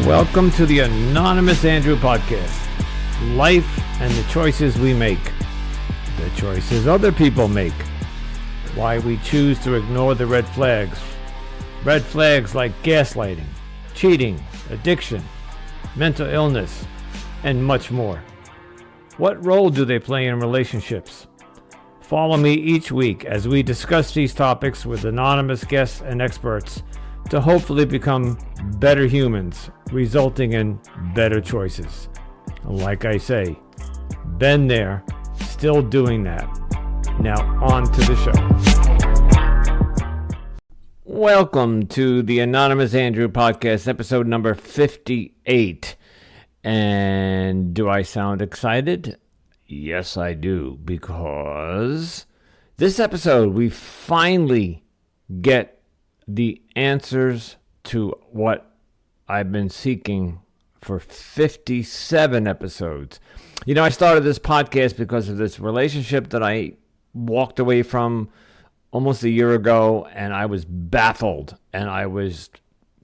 Welcome to the Anonymous Andrew podcast. Life and the choices we make. The choices other people make. Why we choose to ignore the red flags. Red flags like gaslighting, cheating, addiction, mental illness, and much more. What role do they play in relationships? Follow me each week as we discuss these topics with anonymous guests and experts to hopefully become better humans, resulting in better choices. Like I say, been there, still doing that. Now on to the show. Welcome to the Anonymous Andrew podcast, episode number 58. And do I sound excited? Yes, I do, because this episode we finally get the answers to what I've been seeking for 57 episodes. You know, I started this podcast because of this relationship that I walked away from almost a year ago, and I was baffled and I was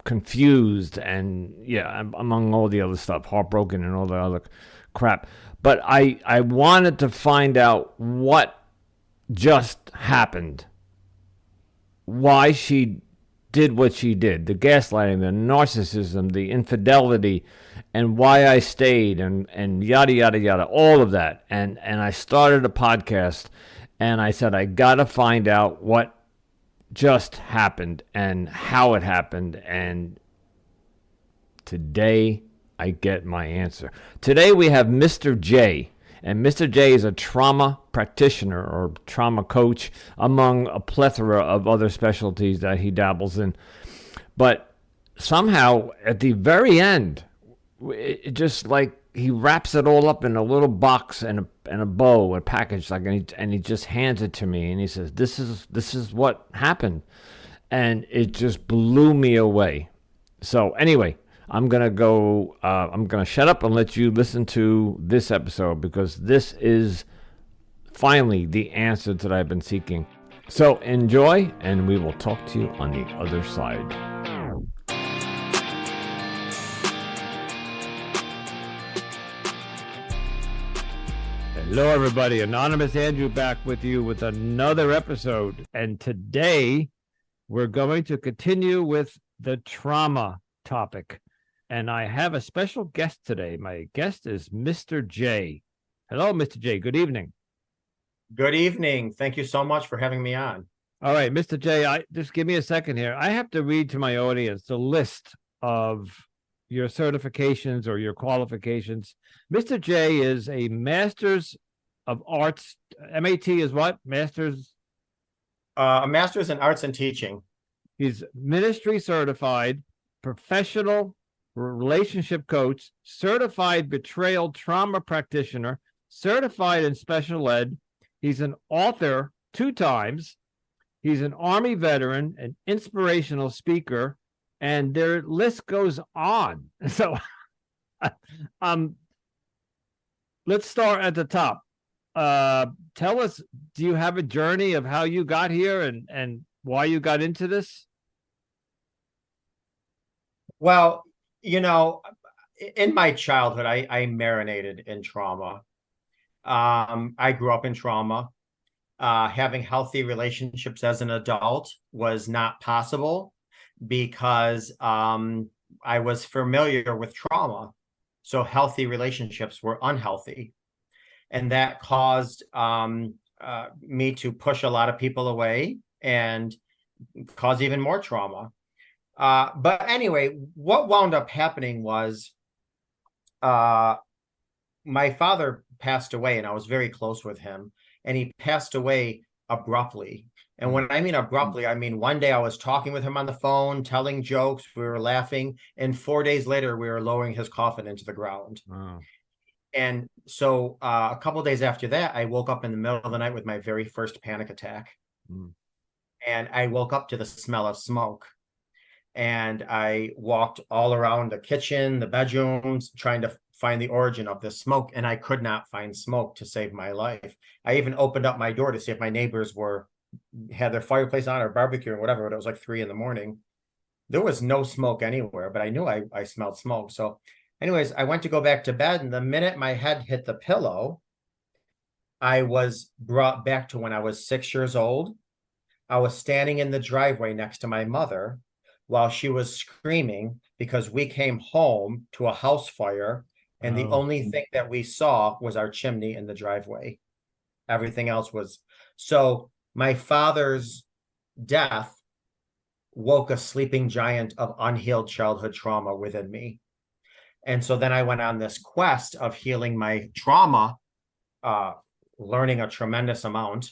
confused and, among all the other stuff, heartbroken and all the other crap. But I wanted to find out what just happened, why she did what she did, the gaslighting, the narcissism, the infidelity, and why I stayed, and yada, yada, yada, all of that. And I started a podcast, and I said, I got to find out what just happened and how it happened. And today I get my answer. Today we have Mr.Jay. And Mr.Jay is a trauma practitioner or trauma coach, among a plethora of other specialties that he dabbles in. But somehow, at the very end, it just like he wraps it all up in a little box and a bow, a package, and he just hands it to me, and he says, "This is what happened," and it just blew me away. So anyway, I'm going to shut up and let you listen to this episode, because this is finally the answer that I've been seeking. So enjoy, and we will talk to you on the other side. Hello, everybody. Anonymous Andrew back with you with another episode. And today we're going to continue with the trauma topic. And I have a special guest today. My guest is Mr.Jay. Hello, Mr.Jay. Good evening. Good evening. Thank you so much for having me on. All right, Mr.Jay, just give me a second here. I have to read to my audience the list of your certifications or your qualifications. Mr.Jay is a Master's of Arts. MAT is what? Master's? A Master's in Arts and Teaching. He's ministry certified, professional relationship coach, certified betrayal trauma practitioner, certified in special ed. He's an author 2 times. He's an Army veteran, an inspirational speaker, and their list goes on. So let's start at the top. Tell us, do you have a journey of how you got here and why you got into this? Well, you know, in my childhood, I marinated in trauma. I grew up in trauma. Having healthy relationships as an adult was not possible because I was familiar with trauma. So healthy relationships were unhealthy. And that caused me to push a lot of people away and cause even more trauma. But anyway, what wound up happening was my father passed away, and I was very close with him, and he passed away abruptly. And when I mean abruptly, I mean one day I was talking with him on the phone, telling jokes, we were laughing, and 4 days later we were lowering his coffin into the ground. Wow. And so a couple of days after that, I woke up in the middle of the night with my very first panic attack. And I woke up to the smell of smoke. And I walked all around the kitchen, the bedrooms, trying to find the origin of this smoke. And I could not find smoke to save my life. I even opened up my door to see if my neighbors had their fireplace on or barbecue or whatever, but it was like 3 a.m. There was no smoke anywhere, but I knew I smelled smoke. So anyways, I went to go back to bed, and the minute my head hit the pillow, I was brought back to when I was 6 years old. I was standing in the driveway next to my mother while she was screaming because we came home to a house fire, and the Oh, only thing that we saw was our chimney in the driveway. Everything else was so my father's death woke a sleeping giant of unhealed childhood trauma within me. And so then I went on this quest of healing my trauma, uh, learning a tremendous amount.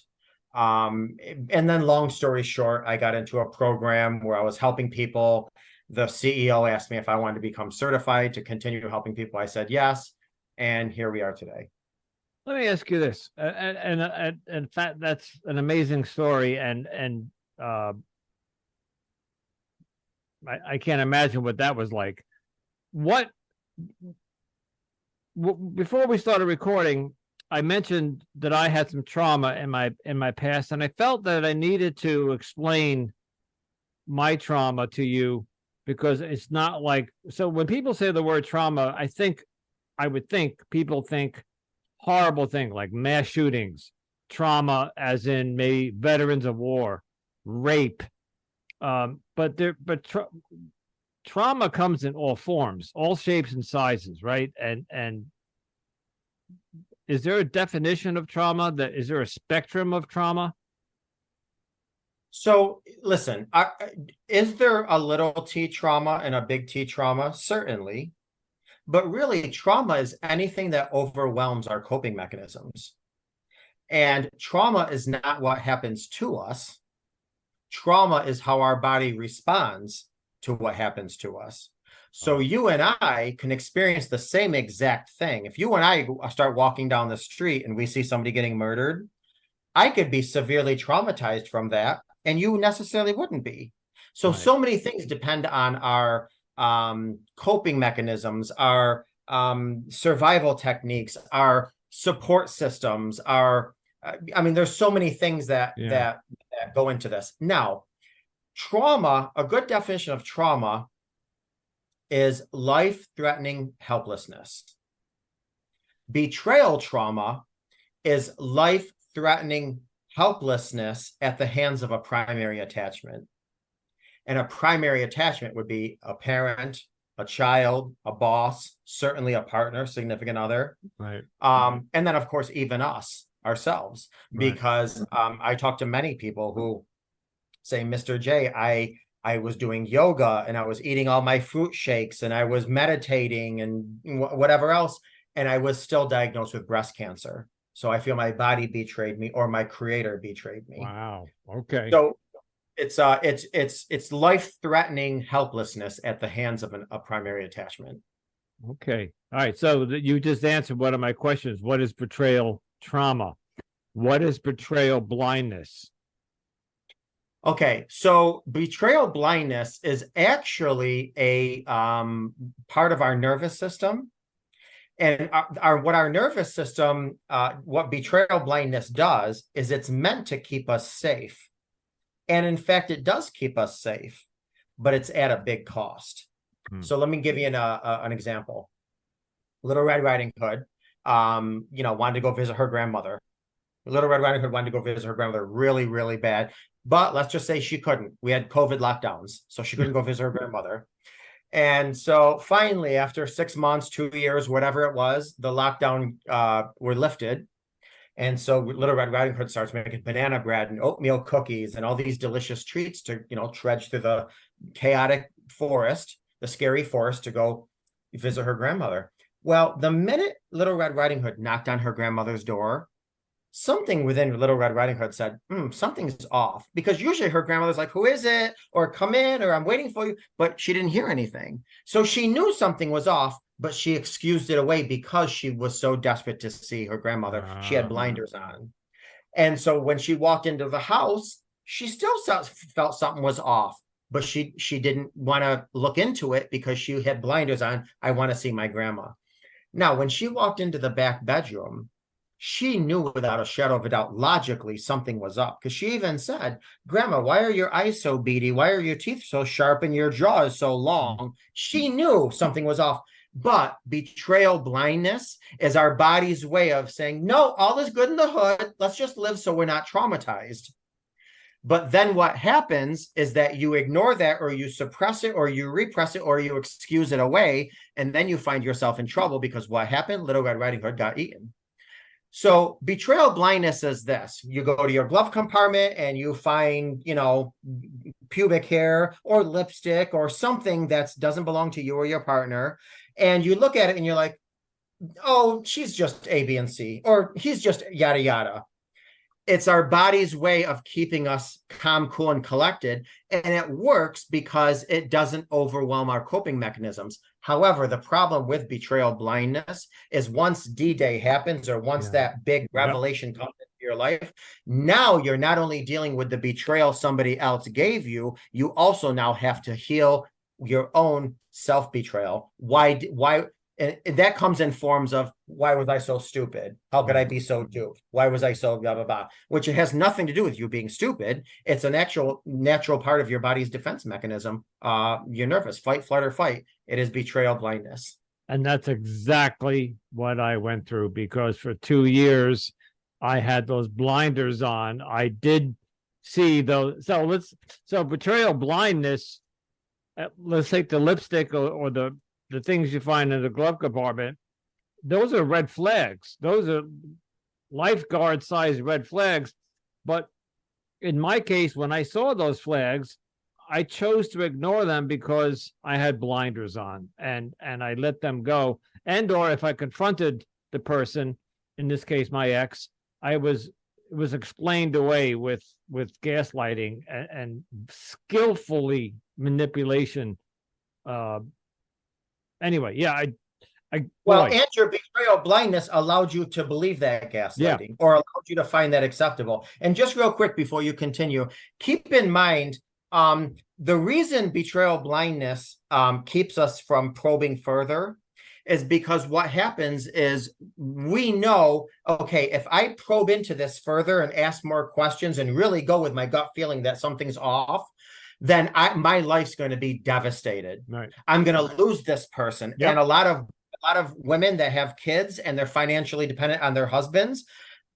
And then, long story short, I got into a program where I was helping people. The CEO asked me if I wanted to become certified to continue helping people. I said yes. And here we are today. let me ask you this, in fact, that's an amazing story, uh, I can't imagine what that was like. What before we started recording, I mentioned that I had some trauma in my past, and I felt that I needed to explain my trauma to you because it's not like so when people say the word trauma, I would think people think horrible thing like mass shootings, trauma as in maybe veterans of war, rape. But trauma comes in all forms, all shapes and sizes, right? And is there a definition of trauma? That is there a spectrum of trauma? So listen, is there a little t trauma and a big T trauma? Certainly. But really, trauma is anything that overwhelms our coping mechanisms. And trauma is not what happens to us. Trauma is how our body responds to what happens to us. So you and I can experience the same exact thing. If you and I start walking down the street and we see somebody getting murdered, I could be severely traumatized from that, and you necessarily wouldn't be. So, Right. so many things depend on our coping mechanisms, our survival techniques, our support systems, our I mean, there's so many things Yeah. that go into this. Now, trauma, a good definition of trauma is life-threatening helplessness. Betrayal trauma is life-threatening helplessness at the hands of a primary attachment. And a primary attachment would be a parent, a child, a boss, certainly a partner, significant other. Right. And then, of course, even us, ourselves, Right. because I talk to many people who say, Mr. J, I was doing yoga and I was eating all my fruit shakes and I was meditating and whatever else, and I was still diagnosed with breast cancer. So I feel my body betrayed me or my creator betrayed me. Wow. Okay. So it's life-threatening helplessness at the hands of a primary attachment. Okay. All right. So you just answered one of my questions. What is betrayal trauma? What is betrayal blindness? Okay, so betrayal blindness is actually a part of our nervous system. And what our nervous system, what betrayal blindness does is it's meant to keep us safe. And in fact, it does keep us safe, but it's at a big cost. So let me give you an example. Little Red Riding Hood, wanted to go visit her grandmother. Little Red Riding Hood wanted to go visit her grandmother really, really bad. But let's just say she couldn't. We had COVID lockdowns, so she couldn't go visit her grandmother. And so finally, after 6 months, 2 years, whatever it was, the lockdown were lifted. And so Little Red Riding Hood starts making banana bread and oatmeal cookies and all these delicious treats to, trudge through the chaotic forest, the scary forest, to go visit her grandmother. Well, the minute Little Red Riding Hood knocked on her grandmother's door, something within Little Red Riding Hood said, something's off. Because usually her grandmother's like, who is it? Or come in, or I'm waiting for you. But she didn't hear anything. So she knew something was off, but she excused it away because she was so desperate to see her grandmother. She had blinders on. And so when she walked into the house, she still felt something was off, but she didn't want to look into it because she had blinders on. I want to see my grandma. Now, when she walked into the back bedroom, She knew without a shadow of a doubt, logically, something was up. Because she even said, Grandma, why are your eyes so beady? Why are your teeth so sharp and your jaw is so long? She knew something was off. But betrayal blindness is our body's way of saying, no, all is good in the hood. Let's just live so we're not traumatized. But then what happens is that you ignore that, or you suppress it, or you repress it, or you excuse it away. And then you find yourself in trouble because what happened? Little Red Riding Hood got eaten. So betrayal blindness is this. You go to your glove compartment and you find, pubic hair or lipstick or something that doesn't belong to you or your partner. And you look at it and you're like, oh, she's just A, B, and C, or he's just yada, yada. It's our body's way of keeping us calm, cool, and collected. And it works because it doesn't overwhelm our coping mechanisms. However, the problem with betrayal blindness is once D-Day happens, or once that big revelation comes into your life, now you're not only dealing with the betrayal somebody else gave you, you also now have to heal your own self-betrayal. Why? And that comes in forms of, why was I so stupid? How could I be so duped? Why was I so blah, blah, blah? Which it has nothing to do with you being stupid. It's a natural part of your body's defense mechanism. You're nervous, fight, flight, or fight. It is betrayal blindness. And that's exactly what I went through, because for 2 years, I had those blinders on. I did see those. So betrayal blindness, let's take the lipstick or the things you find in the glove compartment. Those are red flags. Those are lifeguard sized red flags. But in my case, when I saw those flags, I chose to ignore them because I had blinders on, and I let them go. And or if I confronted the person, in this case my ex, it was explained away with gaslighting and skillfully manipulation. Anyway, yeah, Andrew, betrayal blindness allowed you to believe that gaslighting, or allowed you to find that acceptable. And just real quick before you continue, keep in mind, the reason betrayal blindness keeps us from probing further is because what happens is we know, okay, if I probe into this further and ask more questions and really go with my gut feeling that something's off, then my life's going to be devastated. Right. I'm going to lose this person. Yep. And a lot of women that have kids and they're financially dependent on their husbands,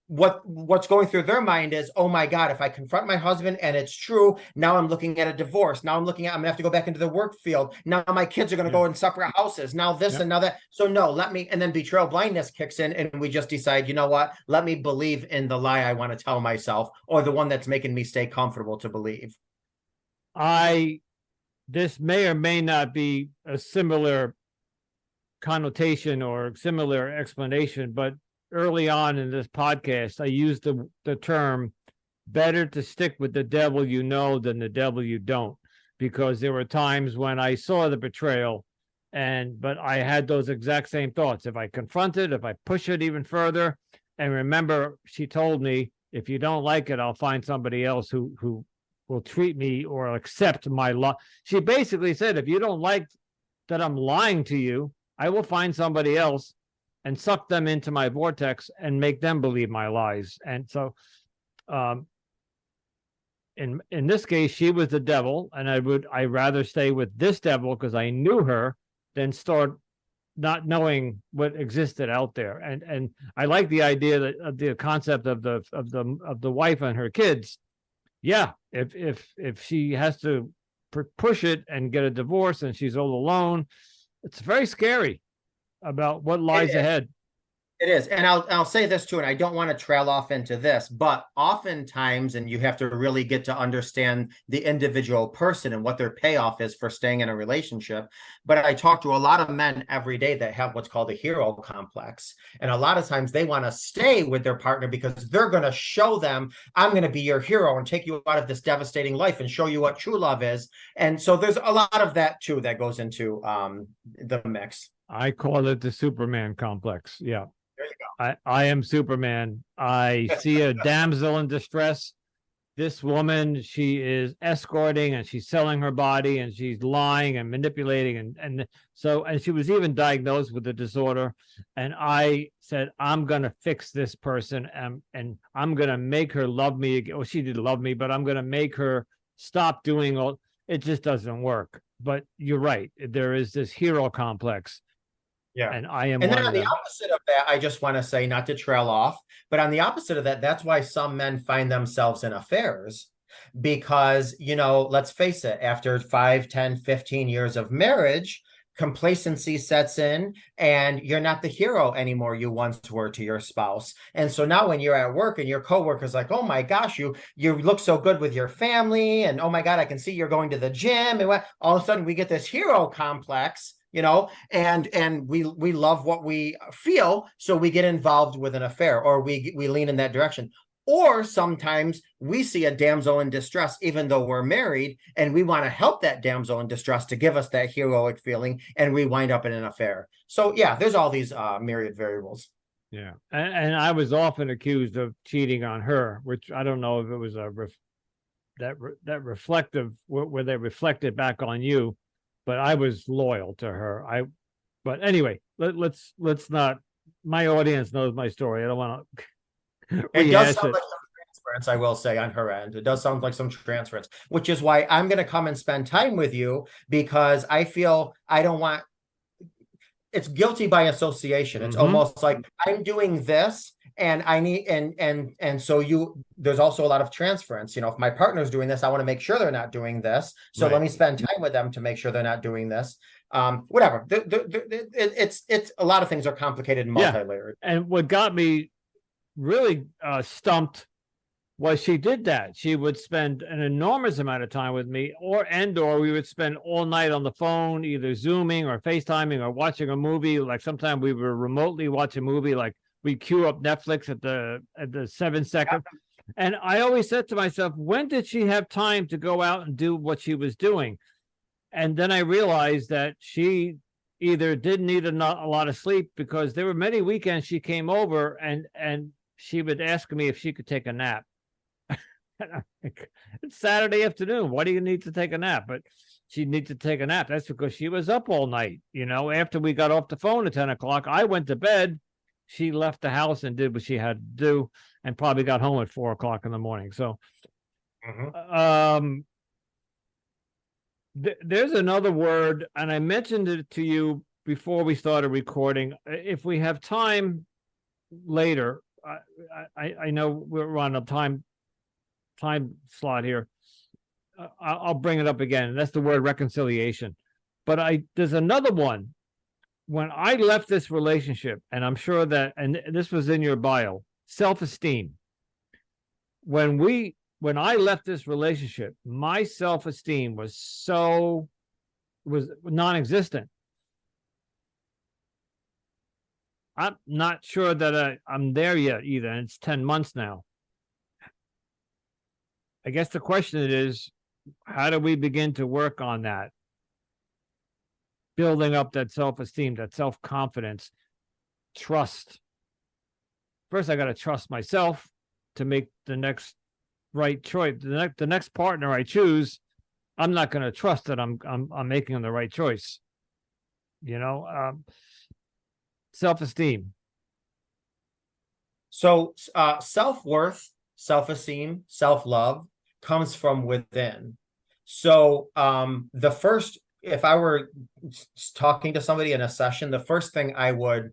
what's going through their mind is, oh my God, if I confront my husband and it's true, now I'm looking at a divorce. Now I'm gonna have to go back into the work field. Now my kids are going to go in separate houses. Now this and now that. So no, and then betrayal blindness kicks in and we just decide, you know what? Let me believe in the lie I want to tell myself, or the one that's making me stay comfortable to believe. This may or may not be a similar connotation or similar explanation, but early on in this podcast, I used the term better to stick with the devil you know than the devil you don't, because there were times when I saw the betrayal but I had those exact same thoughts. If I confront it, if I push it even further, and remember, she told me, if you don't like it, I'll find somebody else who will treat me or accept my lie. She basically said, if you don't like that I'm lying to you, I will find somebody else and suck them into my vortex and make them believe my lies. And so in this case, she was the devil, and I'd rather stay with this devil because I knew her than start not knowing what existed out there. And I like the idea that the concept of the wife and her kids. Yeah, if she has to push it and get a divorce and she's all alone, it's very scary about what lies ahead. It is. And I'll say this too, and I don't want to trail off into this, but oftentimes, and you have to really get to understand the individual person and what their payoff is for staying in a relationship. But I talk to a lot of men every day that have what's called a hero complex. And a lot of times they want to stay with their partner because they're going to show them, I'm going to be your hero and take you out of this devastating life and show you what true love is. And so there's a lot of that too that goes into the mix. I call it the Superman complex. Yeah. There you go. I am Superman. I see a damsel in distress. this woman, she is escorting and she's selling her body and she's lying and manipulating. And she was even diagnosed with a disorder. And I said, I'm going to fix this person, and I'm going to make her love me again. Well, she did love me, but I'm going to make her stop doing all. It just doesn't work. But you're right. There is this hero complex. Yeah. And I am And then one on of the them. opposite of that, I just want to say, not to trail off, but on the opposite of that, that's why some men find themselves in affairs. Because, let's face it, after 5, 10, 15 years of marriage, complacency sets in and you're not the hero anymore you once were to your spouse. And so now when you're at work and your coworker's like, oh my gosh, you look so good with your family, and oh my God, I can see you're going to the gym, and all of a sudden we get this hero complex, and we love what we feel, so we get involved with an affair, or we lean in that direction. Or sometimes we see a damsel in distress, even though we're married, and we want to help that damsel in distress to give us that heroic feeling, and we wind up in an affair. So yeah, there's all these myriad variables. Yeah, and I was often accused of cheating on her, which I don't know if it was that reflective, where they reflected back on you, but I was loyal to her. But anyway, let's not. My audience knows my story. I don't want to It does rehash sound it. like some transference, I will say, on her end. It does sound like some transference, which is why I'm going to come and spend time with you, because I feel I don't want. It's guilty by association. It's almost like I'm doing this, and I need, and so there's also a lot of transference. If my partner's doing this, I want to make sure they're not doing this. So Right. let me spend time with them to make sure they're not doing this. Whatever. It's a lot of things are complicated and multi-layered. And what got me really stumped was she did that. She would spend an enormous amount of time with me, or we would spend all night on the phone, either Zooming or FaceTiming or watching a movie. Like sometimes we would remotely watch a movie, like we queue up Netflix at the 7 second. And I always said to myself, when did she have time to go out and do what she was doing? And then I realized that she either didn't need a lot of sleep, because there were many weekends she came over and she would ask me if she could take a nap. It's Saturday afternoon. Why do you need to take a nap? But she needs to take a nap. That's because she was up all night. After we got off the phone at 10 o'clock, I went to bed. She left the house and did what she had to do, and probably got home at 4 o'clock in the morning. So, there's another word, and I mentioned it to you before we started recording. If we have time later, I know we're on a time slot here. I'll bring it up again. And that's the word reconciliation. But there's another one. When I left this relationship, and I'm sure that, and this was in your bio, self-esteem. When I left this relationship, my self-esteem was non-existent. I'm not sure that I'm there yet either. And it's 10 months now. I guess the question is, how do we begin to work on that? Building up that self-esteem, that self-confidence, trust. First, I got to trust myself to make the next right choice. The next partner I choose, I'm not going to trust that I'm making the right choice. Self-esteem. So self-worth, self-esteem, self-love comes from within. So the first, if I were talking to somebody in a session, the first thing I would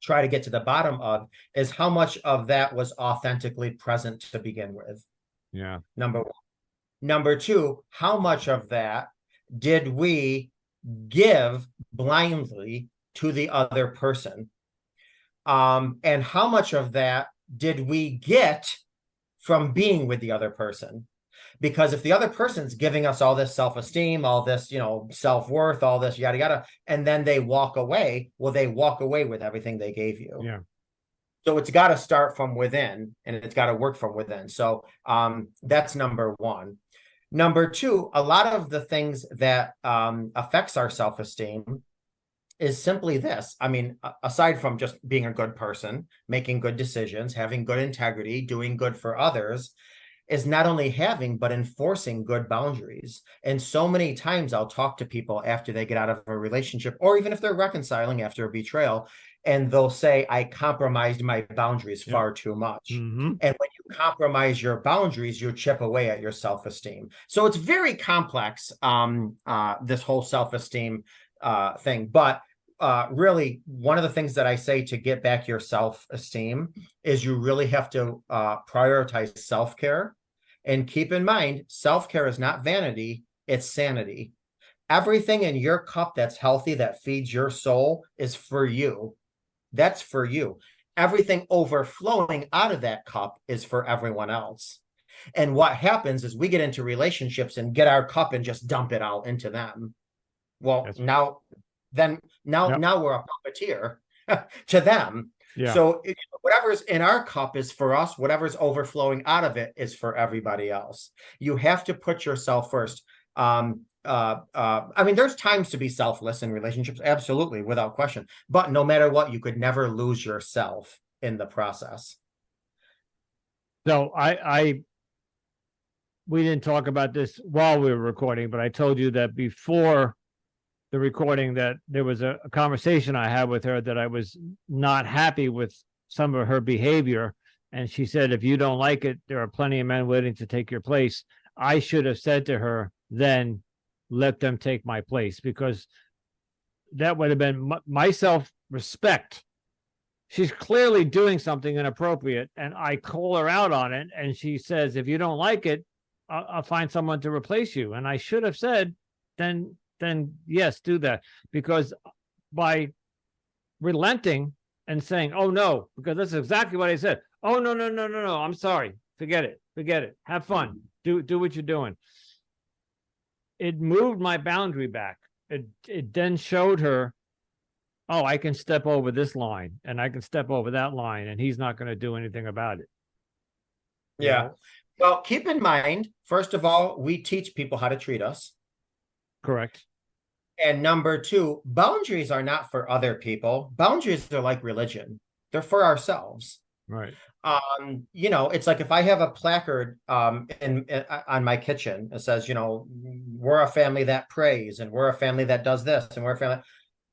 try to get to the bottom of is how much of that was authentically present to begin with. Yeah. Number one. Number two, how much of that did we give blindly to the other person? And how much of that did we get from being with the other person? Because if the other person's giving us all this self-esteem, all this, self-worth, all this yada yada, and then they walk away, well, they walk away with everything they gave you. Yeah. So it's got to start from within, and it's got to work from within. So that's number one. Number two, a lot of the things that affects our self-esteem is simply this. I mean, aside from just being a good person, making good decisions, having good integrity, doing good for others, is not only having, but enforcing good boundaries. And so many times I'll talk to people after they get out of a relationship, or even if they're reconciling after a betrayal, and they'll say, I compromised my boundaries far too much. Mm-hmm. And when you compromise your boundaries, you chip away at your self-esteem. So it's very complex, this whole self-esteem thing. But really, one of the things that I say to get back your self-esteem is you really have to prioritize self-care. And keep in mind, self-care is not vanity, it's sanity. Everything in your cup that's healthy, that feeds your soul, is for you. That's for you. Everything overflowing out of that cup is for everyone else. And what happens is we get into relationships and get our cup and just dump it out into them. Well, now we're a puppeteer to them. Yeah. So whatever's in our cup is for us. Whatever's overflowing out of it is for everybody else. You have to put yourself first. I mean, there's times to be selfless in relationships, absolutely, without question. But no matter what, you could never lose yourself in the process. So we didn't talk about this while we were recording, but I told you that before the recording that there was a conversation I had with her that I was not happy with some of her behavior. And she said, if you don't like it, there are plenty of men waiting to take your place. I should have said to her, then let them take my place, because that would have been my self-respect. She's clearly doing something inappropriate, and I call her out on it, and she says, if you don't like it, I'll find someone to replace you. And I should have said, then yes, do that. Because by relenting and saying, oh no, because that's exactly what I said. Oh, no, I'm sorry. Forget it. Have fun. Do what you're doing. It moved my boundary back. It then showed her, oh, I can step over this line and I can step over that line, and he's not going to do anything about it. Yeah. You know? Well, keep in mind, first of all, we teach people how to treat us. Correct. And number two, boundaries are not for other people. Boundaries are like religion. They're for ourselves. Right. You know, it's like if I have a placard on my kitchen, it says, you know, we're a family that prays, and we're a family that does this, and we're a family.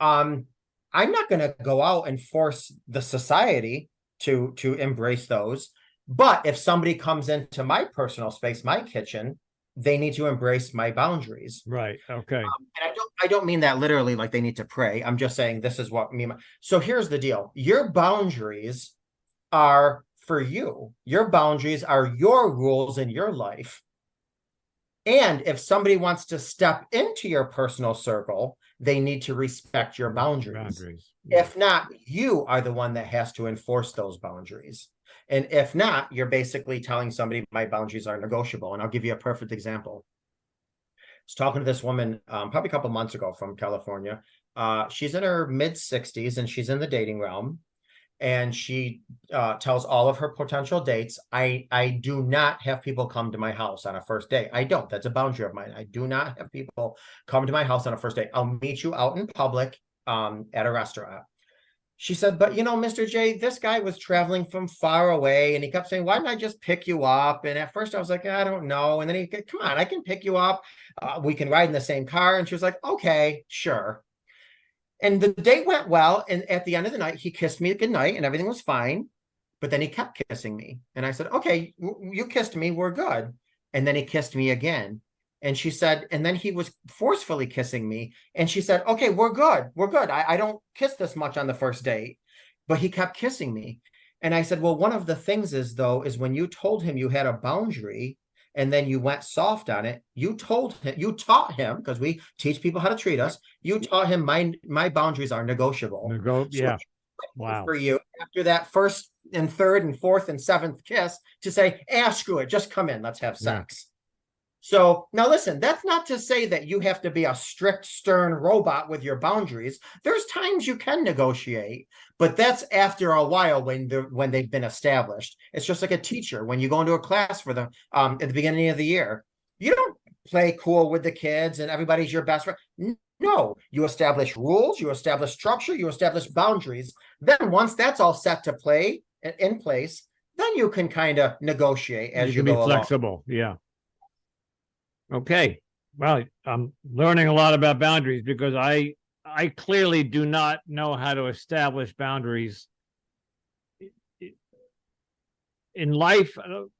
I'm not going to go out and force the society to embrace those. But if somebody comes into my personal space, my kitchen, they need to embrace my boundaries. Right. Okay. And I don't mean that literally like they need to pray. I'm just saying this is what me. So here's the deal. Your boundaries are for you. Your boundaries are your rules in your life. And if somebody wants to step into your personal circle, they need to respect your boundaries. Yeah. If not, you are the one that has to enforce those boundaries. And if not, you're basically telling somebody my boundaries are negotiable. And I'll give you a perfect example. I was talking to this woman probably a couple months ago from California. She's in her mid-60s and she's in the dating realm. And she tells all of her potential dates, I do not have people come to my house on a first date. I don't. That's a boundary of mine. I do not have people come to my house on a first date. I'll meet you out in public at a restaurant. She said, but you know, Mr. J, this guy was traveling from far away, and he kept saying, why didn't I just pick you up? And at first I was like, I don't know. And then he said, come on, I can pick you up. We can ride in the same car. And she was like, okay, sure. And the date went well. And at the end of the night, he kissed me goodnight and everything was fine. But then he kept kissing me. And I said, okay, you kissed me. We're good. And then he kissed me again. And she said, and then he was forcefully kissing me. And she said, okay, we're good. We're good. I don't kiss this much on the first date. But he kept kissing me. And I said, well, one of the things is, though, is when you told him you had a boundary and then you went soft on it, you taught him, because we teach people how to treat us. You taught him my boundaries are negotiable. Yeah. Wow. For you after that first and third and fourth and seventh kiss to say, screw it, just come in, let's have sex. Yeah. So now listen, that's not to say that you have to be a strict, stern robot with your boundaries. There's times you can negotiate, but that's after a while when they've been established. It's just like a teacher. When you go into a class for them at the beginning of the year, you don't play cool with the kids and everybody's your best friend. No, you establish rules, you establish structure, you establish boundaries. Then once that's all set to play in place, then you can kind of negotiate as you can be go along. flexible. Yeah. Okay. Well, I'm learning a lot about boundaries because I clearly do not know how to establish boundaries in life.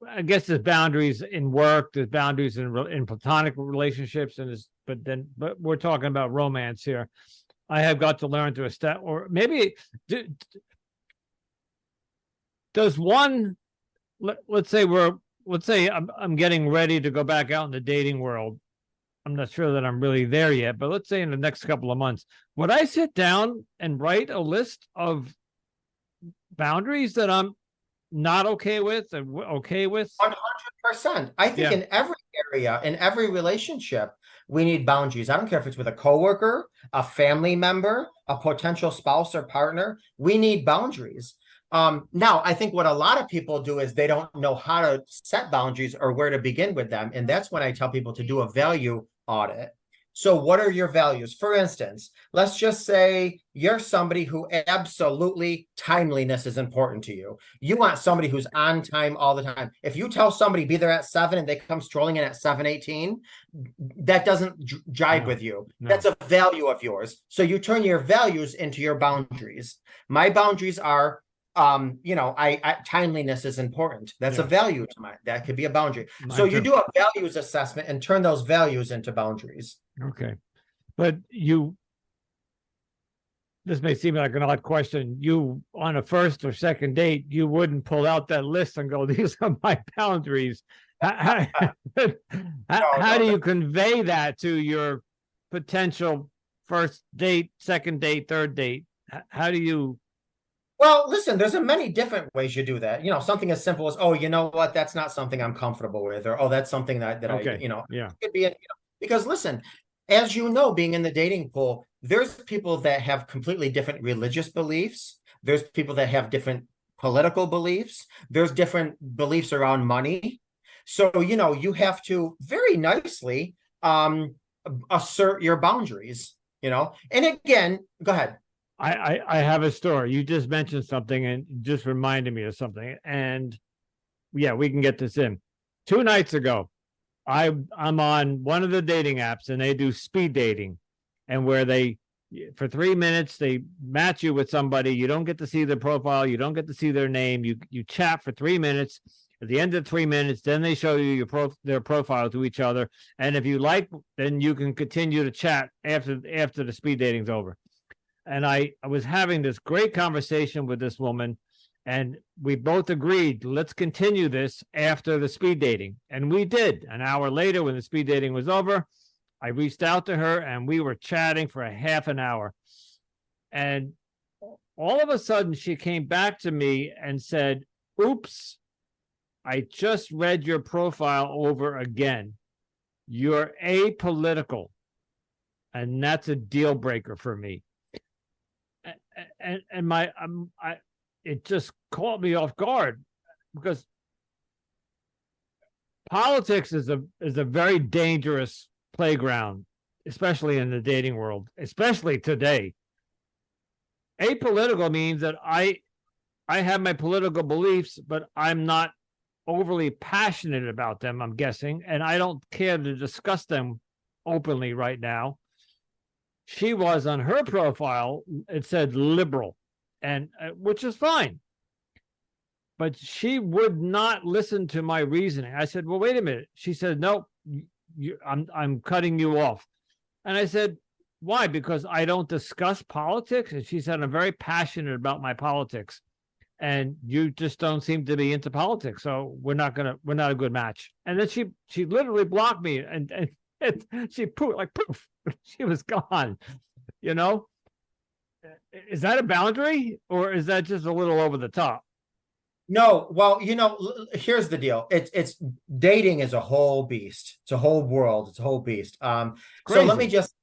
I guess there's boundaries in work, there's boundaries in platonic relationships, but we're talking about romance here. I have got to learn to establish, or maybe does one. Let's say I'm getting ready to go back out in the dating world. I'm not sure that I'm really there yet, but let's say in the next couple of months, would I sit down and write a list of boundaries that I'm not okay with and okay with? 100%. I think in every area, in every relationship, we need boundaries. I don't care if it's with a coworker, a family member, a potential spouse or partner. We need boundaries. Now, I think what a lot of people do is they don't know how to set boundaries or where to begin with them. And that's when I tell people to do a value audit. So what are your values? For instance, let's just say you're somebody who absolutely timeliness is important to you. You want somebody who's on time all the time. If you tell somebody be there at 7 and they come strolling in at 7:18, that doesn't jibe with you. That's a value of yours. So you turn your values into your boundaries. My boundaries are timeliness is important. That's a value to mine. That could be a boundary. So you do a values assessment and turn those values into boundaries. Okay. But this may seem like an odd question. You, on a first or second date, you wouldn't pull out that list and go, these are my boundaries. How do you convey that to your potential first date, second date, third date? How do you... Well, listen, there's many different ways you do that. Something as simple as, oh, you know what, that's not something I'm comfortable with, or, oh, that's something that could be, because listen, as you know, being in the dating pool, there's people that have completely different religious beliefs. There's people that have different political beliefs. There's different beliefs around money. So, you have to very nicely assert your boundaries, and again, go ahead. I have a story. You just mentioned something and just reminded me of something. And yeah, we can get this in. 2 nights ago, I'm on one of the dating apps and they do speed dating, and where for 3 minutes, they match you with somebody. You don't get to see their profile. You don't get to see their name. You chat for 3 minutes. At the end of 3 minutes, then they show you their profile to each other. And if you like, then you can continue to chat after the speed dating's over. And I was having this great conversation with this woman, and we both agreed, let's continue this after the speed dating. And we did. An hour later, when the speed dating was over, I reached out to her and we were chatting for a half an hour. And all of a sudden, she came back to me and said, oops, I just read your profile over again. You're apolitical. And that's a deal breaker for me. And it just caught me off guard, because politics is a very dangerous playground, especially in the dating world, especially today. Apolitical means that I have my political beliefs, but I'm not overly passionate about them, I'm guessing, and I don't care to discuss them openly right now. She was, on her profile, it said liberal, and which is fine. But she would not listen to my reasoning. I said, well, wait a minute. She said, no, I'm cutting you off. And I said, why? Because I don't discuss politics? And she said, I'm very passionate about my politics, and you just don't seem to be into politics. So we're not a good match. And then she literally blocked me, and she poof, she was gone. Is that a boundary, or is that just a little over the top? No, well, here's the deal. It's dating is a whole beast. It's a whole world. It's a whole beast. So let me just,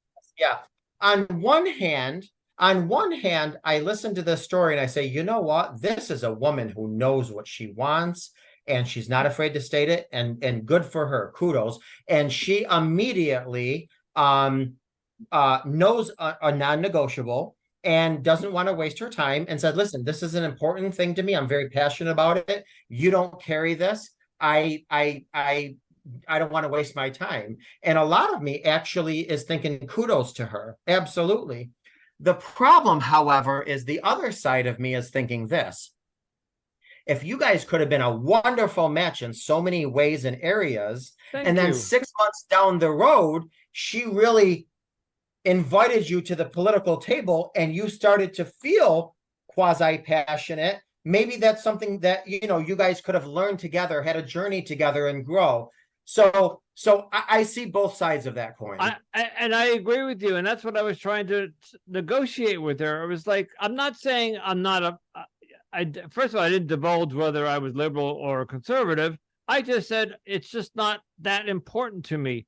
on one hand, I listen to this story and I say, you know what? This is a woman who knows what she wants, and she's not afraid to state it, and good for her. Kudos. And she immediately knows a non-negotiable. and doesn't want to waste her time and said, listen, this is an important thing to me. I'm very passionate about it. You don't carry this. I don't want to waste my time. And a lot of me actually is thinking kudos to her. Absolutely. The problem, however, is the other side of me is thinking this. If you guys could have been a wonderful match in so many ways and areas, and then 6 months down the road, she really invited you to the political table and you started to feel quasi-passionate, maybe that's something that, you guys could have learned together, had a journey together and grow. So I see both sides of that coin. And I agree with you. And that's what I was trying to negotiate with her. It was like, I'm not saying I'm not first of all, I didn't divulge whether I was liberal or conservative. I just said, it's just not that important to me.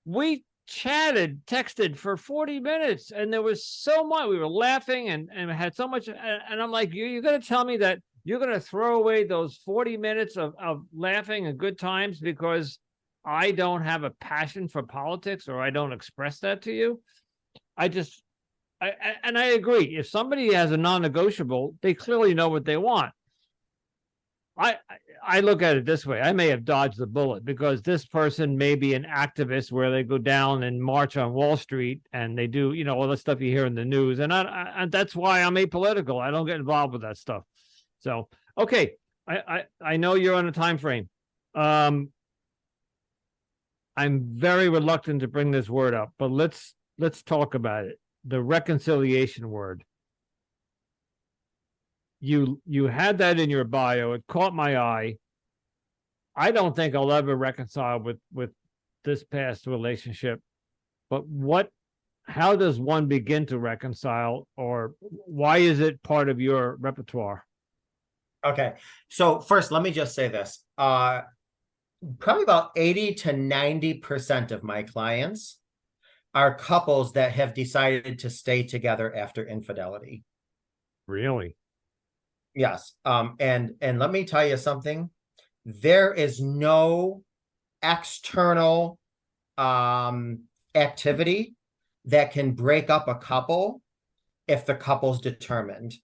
We texted for 40 minutes and there was so much, we were laughing and had so much. And I'm like, you're going to tell me that you're going to throw away those 40 minutes of laughing and good times because I don't have a passion for politics or I don't express that to you? And I agree. If somebody has a non-negotiable, they clearly know what they want. I look at it this way. I may have dodged the bullet because this person may be an activist where they go down and march on Wall Street and they do, all the stuff you hear in the news. And that's why I'm apolitical. I don't get involved with that stuff. So, okay. I know you're on a time frame. I'm very reluctant to bring this word up, but let's talk about it. The reconciliation word. You had that in your bio. It caught my eye. I don't think I'll ever reconcile with this past relationship, but how does one begin to reconcile, or why is it part of your repertoire? Okay. So first, let me just say this. Probably about 80 to 90% of my clients are couples that have decided to stay together after infidelity. Really? Yes. And let me tell you something. There is no external activity that can break up a couple if the couple's determined.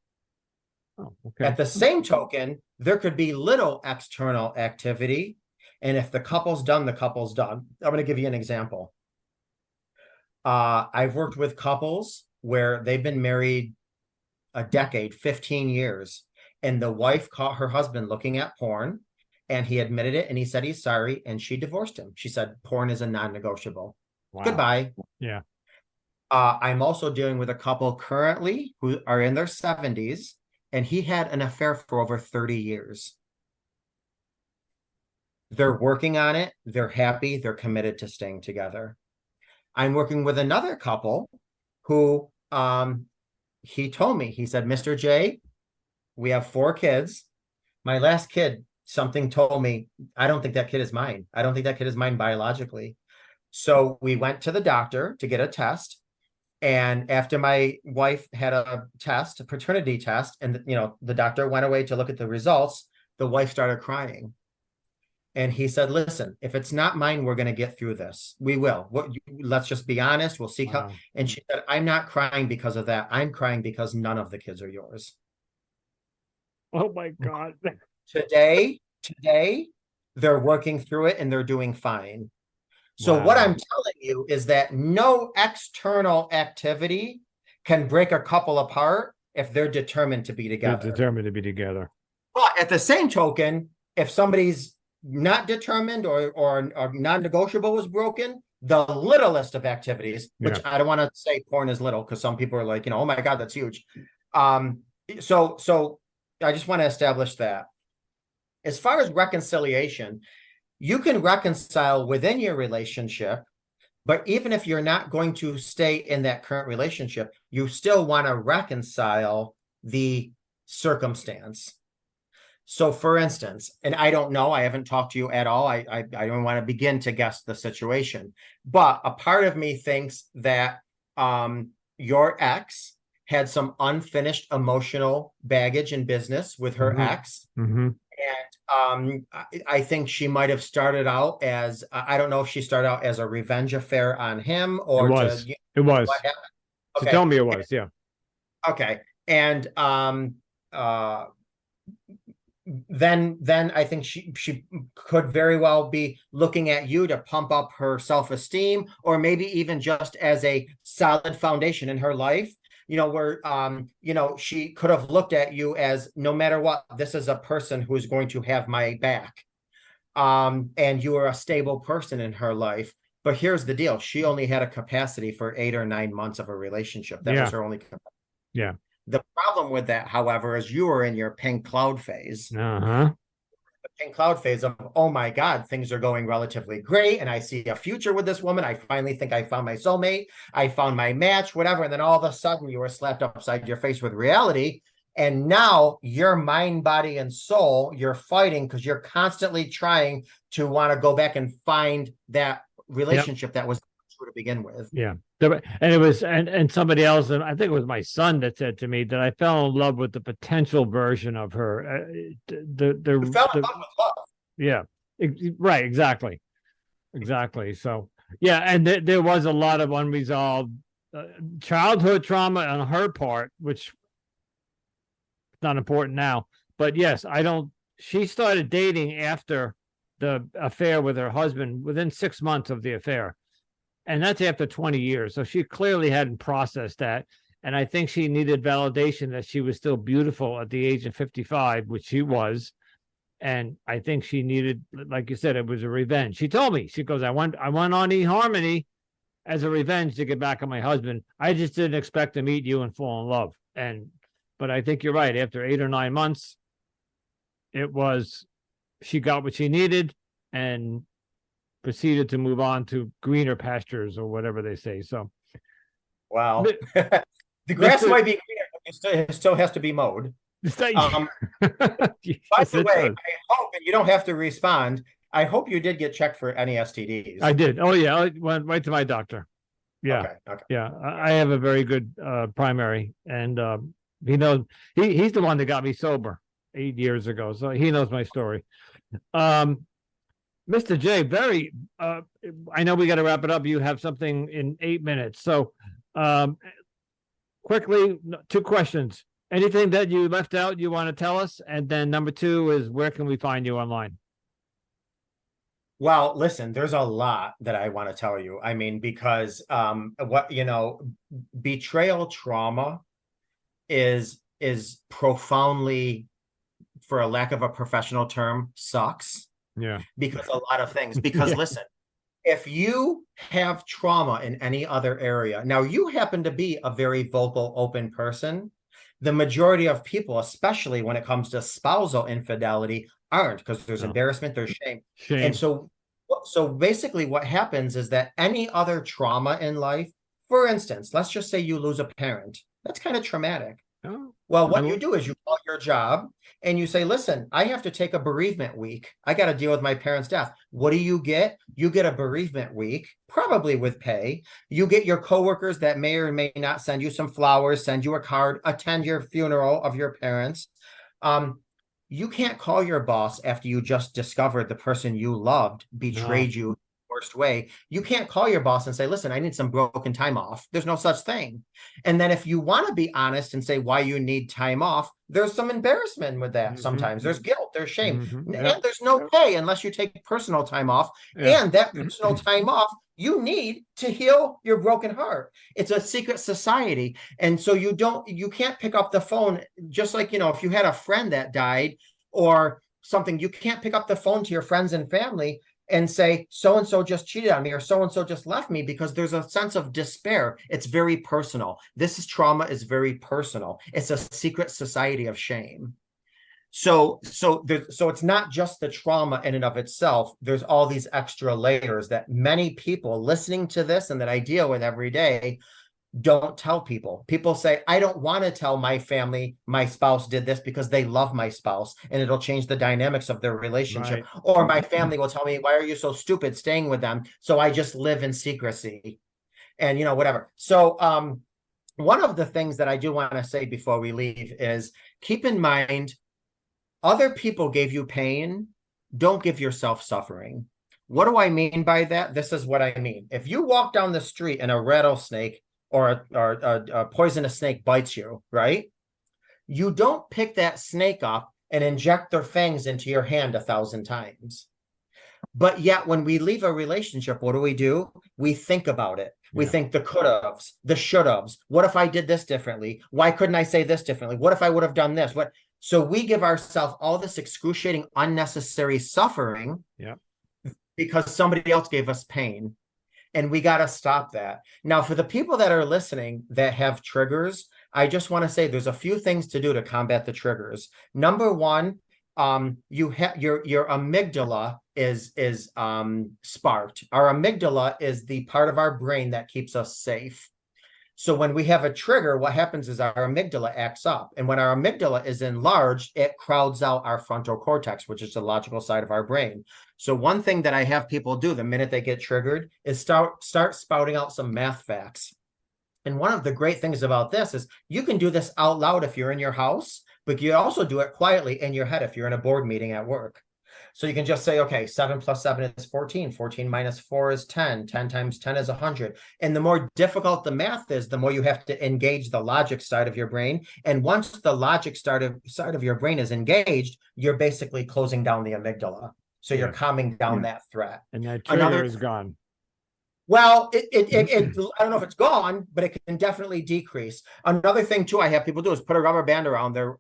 Oh, okay. At the same token, there could be little external activity, and if the couple's done, the couple's done. I'm going to give you an example. I've worked with couples where they've been married a decade, 15 years, and the wife caught her husband looking at porn, and he admitted it, and he said he's sorry, and she divorced him. She said porn is a non-negotiable. Wow. Goodbye. Yeah. I'm also dealing with a couple currently who are in their 70s, and he had an affair for over 30 years. They're working on it. They're happy. They're committed to staying together. I'm working with another couple who he told me, he said, Mr. J, we have 4 kids. My last kid, something told me, I don't think that kid is mine. I don't think that kid is mine biologically. So we went to the doctor to get a test. And after my wife had a paternity test, and the doctor went away to look at the results, the wife started crying. And he said, listen, if it's not mine, we're going to get through this. We will. Let's just be honest. We'll see how. And she said, I'm not crying because of that. I'm crying because none of the kids are yours. Oh, my God. Today, they're working through it and they're doing fine. So what I'm telling you is that no external activity can break a couple apart if they're determined to be together. They're determined to be together. But at the same token, if somebody's not determined or non-negotiable was broken, the littlest of activities, which I don't want to say porn is little because some people are like, oh my God, that's huge. So I just want to establish that. As far as reconciliation, you can reconcile within your relationship, but even if you're not going to stay in that current relationship, you still want to reconcile the circumstance. So for instance, and I don't know, I haven't talked to you at all. I don't want to begin to guess the situation, but a part of me thinks that your ex had some unfinished emotional baggage in business with her ex. And I think she might have started out as, I don't know if she started out as a revenge affair on him or it was. It was. Okay. She told me it was, yeah. Okay. And uh then I think she could very well be looking at you to pump up her self-esteem, or maybe even just as a solid foundation in her life, where she could have looked at you as, no matter what, this is a person who is going to have my back. And you are a stable person in her life. But here's the deal. She only had a capacity for 8 or 9 months of a relationship. That was Yeah. her only capacity. Yeah. The problem with that, however, is you were in your pink cloud phase. Uh-huh. The pink cloud phase of, oh my God, things are going relatively great. And I see a future with this woman. I finally think I found my soulmate. I found my match, whatever. And then all of a sudden you were slapped upside your face with reality. And now your mind, body, and soul, you're fighting because you're constantly trying to want to go back and find that Yep. relationship that was true to begin with. Yeah. And it was, and somebody else, and I think it was my son that said to me that I fell in love with the potential version of her. You fell in love with love. Yeah, right, exactly, exactly. So, yeah, and there was a lot of unresolved childhood trauma on her part, which is not important now. But yes, I don't. She started dating after the affair with her husband within 6 months of the affair, and that's after 20 years. So she clearly hadn't processed that. And I think she needed validation that she was still beautiful at the age of 55, which she was. And I think she needed, like you said, it was a revenge. She told me, she goes, I went on eHarmony as a revenge to get back on my husband. I just didn't expect to meet you and fall in love. But I think you're right. After 8 or 9 months, it was, she got what she needed and proceeded to move on to greener pastures or whatever they say. So, Wow. The grass Mr. might be greener, but it still has to be mowed. By Yes, the it way, does. I hope, and you don't have to respond, I hope you did get checked for any STDs. I did. Oh yeah, I went right to my doctor. Yeah, Okay, okay. yeah. I have a very good primary, and he knows. He's the one that got me sober 8 years ago, so he knows my story. Um, Mr. J, very. I know we got to wrap it up. You have something in 8 minutes, so um, quickly, two questions. Anything that you left out you want to tell us? And then number two is where can we find you online? Well, listen, there's a lot that I want to tell you. I mean, because betrayal trauma is profoundly, for a lack of a professional term, sucks. Yeah. Because a lot of things. Because Yeah. listen, if you have trauma in any other area, now you happen to be a very vocal, open person. The majority of people, especially when it comes to spousal infidelity, aren't, because there's No. embarrassment, there's shame. And Shame. so basically what happens is that any other trauma in life, for instance, let's just say you lose a parent, that's kind of traumatic. Oh, Well, what you do is you call your job and you say, listen, I have to take a bereavement week. I got to deal with my parents' death. What do you get? You get a bereavement week, probably with pay. You get your coworkers that may or may not send you some flowers, send you a card, attend your funeral of your parents. You can't call your boss after you just discovered the person you loved no. betrayed you worst way. You can't call your boss and say, listen, I need some broken time off. There's no such thing. And then if you want to be honest and say why you need time off, there's some embarrassment with that. Sometimes there's guilt, there's shame, Yep. and there's no pay unless you take personal time off. Yeah. And that personal time off you need to heal your broken heart. It's a secret society. And so you can't pick up the phone, just like, if you had a friend that died or something, you can't pick up the phone to your friends and family and say, so-and-so just cheated on me or so-and-so just left me, because there's a sense of despair. It's very personal. Trauma is very personal. It's a secret society of shame. So it's not just the trauma in and of itself. There's all these extra layers that many people listening to this and that I deal with every day don't tell people. People say, I don't want to tell my family my spouse did this because they love my spouse and it'll change the dynamics of their relationship. Right. Or my family will tell me, why are you so stupid staying with them? So I just live in secrecy and, whatever. So one of the things that I do want to say before we leave is keep in mind, other people gave you pain. Don't give yourself suffering. What do I mean by that? This is what I mean. If you walk down the street and a rattlesnake a poisonous snake bites you, right? You don't pick that snake up and inject their fangs into your hand 1,000 times. But yet, when we leave a relationship, what do? We think about it. We think the could-haves, the should-haves. What if I did this differently? Why couldn't I say this differently? What if I would have done this? What? So we give ourselves all this excruciating, unnecessary suffering because somebody else gave us pain. And we got to stop that. Now, for the people that are listening that have triggers, I just want to say there's a few things to do to combat the triggers. Number one, you have your amygdala is sparked. Our amygdala is the part of our brain that keeps us safe. So when we have a trigger, what happens is our amygdala acts up. And when our amygdala is enlarged, it crowds out our frontal cortex, which is the logical side of our brain. So one thing that I have people do the minute they get triggered is start spouting out some math facts. And one of the great things about this is you can do this out loud if you're in your house, but you also do it quietly in your head if you're in a board meeting at work. So you can just say, okay, 7 plus 7 is 14. 14 minus 4 is 10. 10 times 10 is 100. And the more difficult the math is, the more you have to engage the logic side of your brain. And once the logic side of your brain is engaged, you're basically closing down the amygdala. So you're calming down that threat. And that trigger is gone. Well, I don't know if it's gone, but it can definitely decrease. Another thing, too, I have people do is put a rubber band around their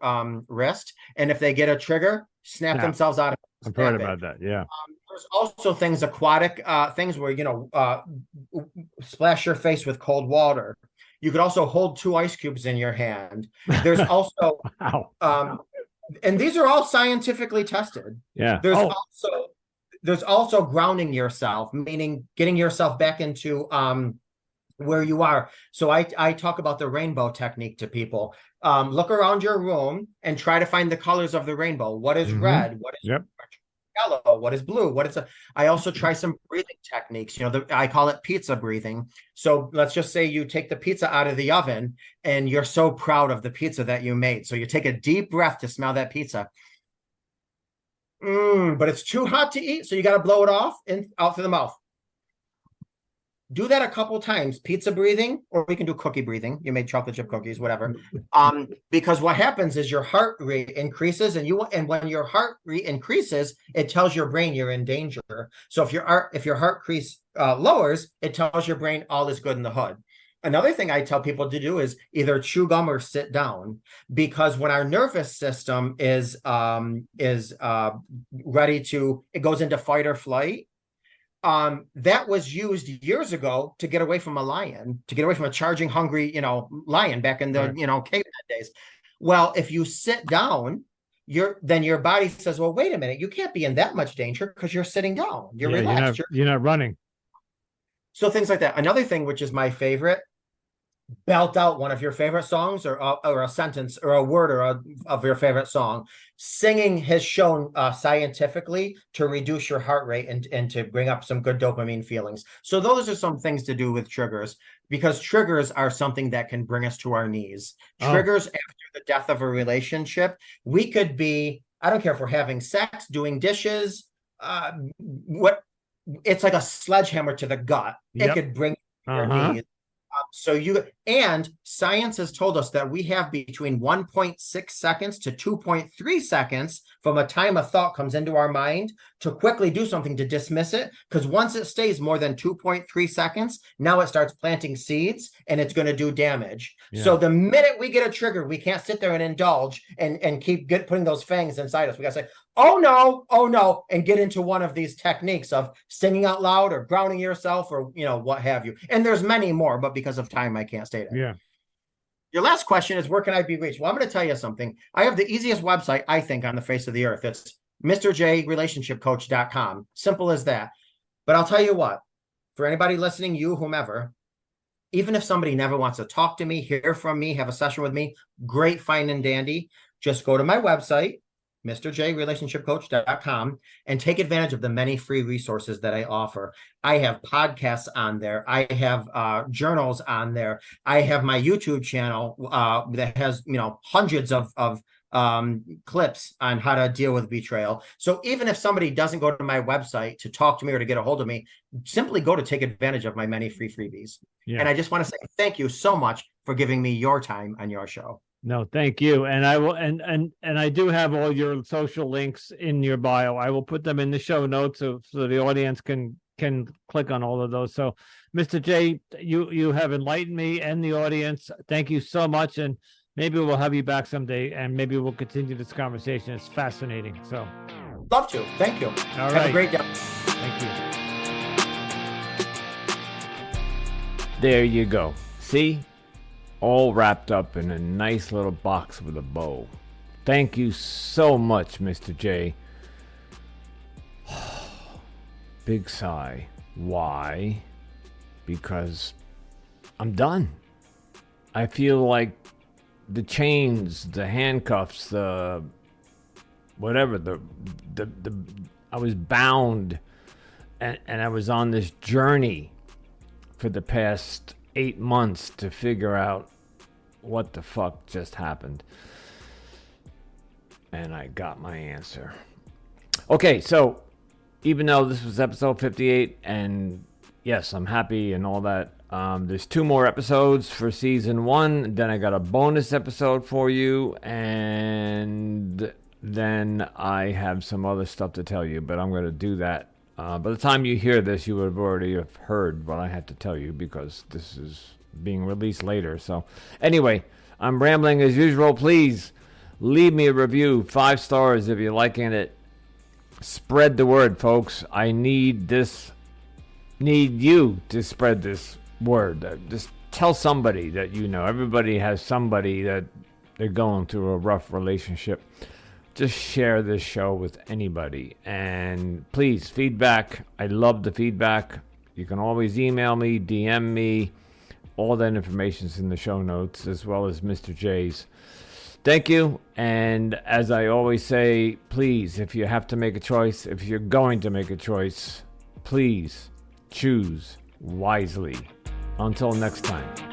wrist. And if they get a trigger, snap themselves out of it. I've heard about that. Yeah. There's also things, aquatic things where, splash your face with cold water. You could also hold 2 ice cubes in your hand. There's also, and these are all scientifically tested. Yeah. There's also grounding yourself, meaning getting yourself back into where you are. So I talk about the rainbow technique to people. Look around your room and try to find the colors of the rainbow. What is red? What is yellow? What is blue? I also try some breathing techniques. I call it pizza breathing. So let's just say you take the pizza out of the oven and you're so proud of the pizza that you made. So you take a deep breath to smell that pizza. But it's too hot to eat, so you got to blow it off and out through the mouth. Do that a couple times, pizza breathing, or we can do cookie breathing. You made chocolate chip cookies, whatever. Because what happens is your heart rate increases, and when your heart rate increases, it tells your brain you're in danger. So if your heart rate lowers, it tells your brain all is good in the hood. Another thing I tell people to do is either chew gum or sit down, because when our nervous system is ready to, it goes into fight or flight. That was used years ago to get away from a lion, to get away from a charging, hungry, lion back in the, caveman days. Well, if you sit down, then your body says, well, wait a minute, you can't be in that much danger because you're sitting down. You're relaxed. You're not running. So things like that. Another thing, which is my favorite, belt out one of your favorite songs or a sentence or a word of your favorite song. Singing has shown scientifically to reduce your heart rate and to bring up some good dopamine feelings. So those are some things to do with triggers, because triggers are something that can bring us to our knees. Triggers after the death of a relationship. We could be, I don't care if we're having sex, doing dishes, it's like a sledgehammer to the gut. It could bring your knees. And science has told us that we have between 1.6 seconds to 2.3 seconds from a time a thought comes into our mind to quickly do something to dismiss it. Because once it stays more than 2.3 seconds, now it starts planting seeds and it's going to do damage. Yeah. So the minute we get a trigger, we can't sit there and indulge and keep putting those fangs inside us. We got to say, oh no, and get into one of these techniques of singing out loud or grounding yourself or, what have you. And there's many more, but because of time, I can't state it. Yeah. Your last question is, where can I be reached? Well, I'm going to tell you something. I have the easiest website, I think, on the face of the earth. It's MrJRelationshipCoach.com. Simple as that. But I'll tell you what, for anybody listening, you, whomever, even if somebody never wants to talk to me, hear from me, have a session with me, great, fine, and dandy, just go to my website, MrJRelationshipCoach.com, and take advantage of the many free resources that I offer. I have podcasts on there. I have journals on there. I have my YouTube channel that has, hundreds of clips on how to deal with betrayal. So even if somebody doesn't go to my website to talk to me or to get a hold of me, simply go to take advantage of my many free freebies. Yeah. And I just want to say thank you so much for giving me your time on your show. No, thank you. And I will, and I do have all your social links in your bio. I will put them in the show notes so the audience can click on all of those. So, Mr. J, you have enlightened me and the audience. Thank you so much, and maybe we'll have you back someday, and maybe we'll continue this conversation. It's fascinating. So, love to. Thank you. All Have right. a great day. Thank you. There you go. See? All wrapped up in a nice little box with a bow. Thank you so much, Mr. J. Big sigh. Why? Because I'm done. I feel like the chains, the handcuffs, the whatever, the I was bound, and I was on this journey for the past 8 months to figure out what the fuck just happened. And I got my answer. Okay, so even though this was episode 58, and yes, I'm happy and all that, there's 2 more episodes for season 1. Then I got a bonus episode for you, and then I have some other stuff to tell you, but I'm going to do that. By the time you hear this, you would have already heard what I had to tell you, because this is being released later. So anyway, I'm rambling as usual. Please leave me a review, 5 stars if you're liking it. Spread the word, folks. I need you to spread this word. Just tell somebody that you know. Everybody has somebody that they're going through a rough relationship. Just share this show with anybody. And please, feedback. I love the feedback. You can always email me, DM me. All that information is in the show notes, as well as Mr. J's. Thank you. And as I always say, please, if you have to make a choice, if you're going to make a choice, please choose wisely. Until next time.